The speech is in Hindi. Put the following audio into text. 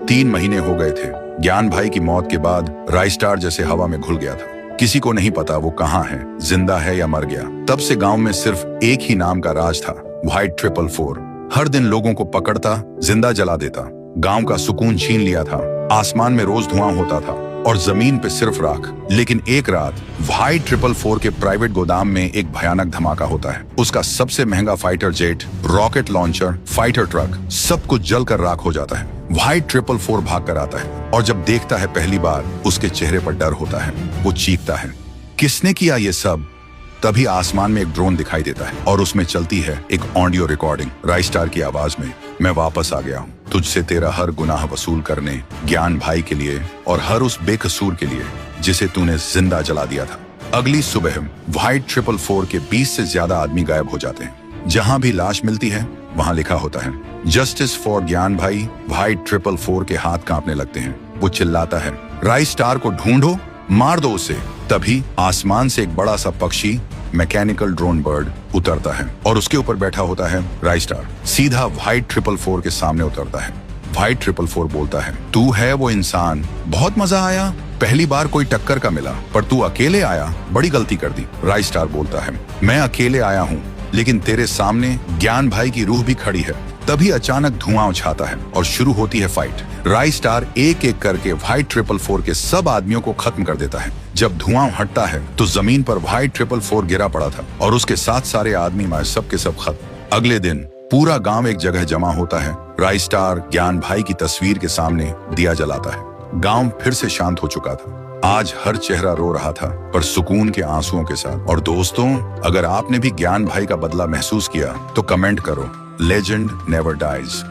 3 महीने हो गए थे। ज्ञान भाई की मौत के बाद राइस्टार जैसे हवा में घुल गया था। किसी को नहीं पता वो कहाँ है, जिंदा है या मर गया। तब से गांव में सिर्फ एक ही नाम का राज था, व्हाइट 444। हर दिन लोगों को पकड़ता, जिंदा जला देता, गांव का सुकून छीन लिया था। आसमान में रोज धुआं होता था और जमीन पे सिर्फ राख। लेकिन एक रात व्हाइट 444 के प्राइवेट गोदाम में एक भयानक धमाका होता है। उसका सबसे महंगा fighter jet, rocket launcher, fighter truck, सब कुछ जलकर राख हो जाता है। व्हाइट 444 भाग कर आता है और जब देखता है पहली बार, उसके चेहरे पर डर होता है। वो चीखता है, किसने किया ये सब? तभी आसमान में एक ड्रोन दिखाई देता है और उसमें चलती है एक ऑडियो रिकॉर्डिंग राइस्टार की आवाज में। मैं वापस आ गया हूँ, तुझसे तेरा हर गुनाह वसूल करने, ज्ञान भाई के लिए और हर उस बेकसूर के लिए जिसे तूने जिंदा जला दिया था। अगली सुबह व्हाइट 444 के 20 से ज्यादा आदमी गायब हो जाते हैं। जहां भी लाश मिलती है वहां लिखा होता है, जस्टिस फॉर ज्ञान भाई। व्हाइट 444 के हाथ कांपने लगते हैं। वो चिल्लाता है, राइस्टार को ढूंढो, मार दो उसे। तभी आसमान से एक बड़ा सा पक्षी, मैकेनिकल ड्रोन बर्ड, उतरता है और उसके ऊपर बैठा होता है राइस्टार। सीधा व्हाइट 444 के सामने उतरता है। व्हाइट 444 बोलता है, तू है वो इंसान, बहुत मजा आया। पहली बार कोई टक्कर का मिला, पर तू अकेले आया, बड़ी गलती कर दी। राइस्टार बोलता है, मैं अकेले आया हूँ, लेकिन तेरे सामने ज्ञान भाई की रूह भी खड़ी है। तभी अचानक धुआं उछाता है और शुरू होती है फाइट। राइस्टार एक एक करके व्हाइट 444 के सब आदमियों को खत्म कर देता है। जब धुआं हटता है तो जमीन पर व्हाइट 444 गिरा पड़ा था और उसके साथ सारे आदमी मारे, सब के सब खत्म। अगले दिन पूरा गांव एक जगह जमा होता है। राइस्टार ज्ञान भाई की तस्वीर के सामने दिया जलाता है। गांव फिर से शांत हो चुका था। आज हर चेहरा रो रहा था, पर सुकून के आंसुओं के साथ। और दोस्तों, अगर आपने भी ज्ञान भाई का बदला महसूस किया तो कमेंट करो। Legend never dies.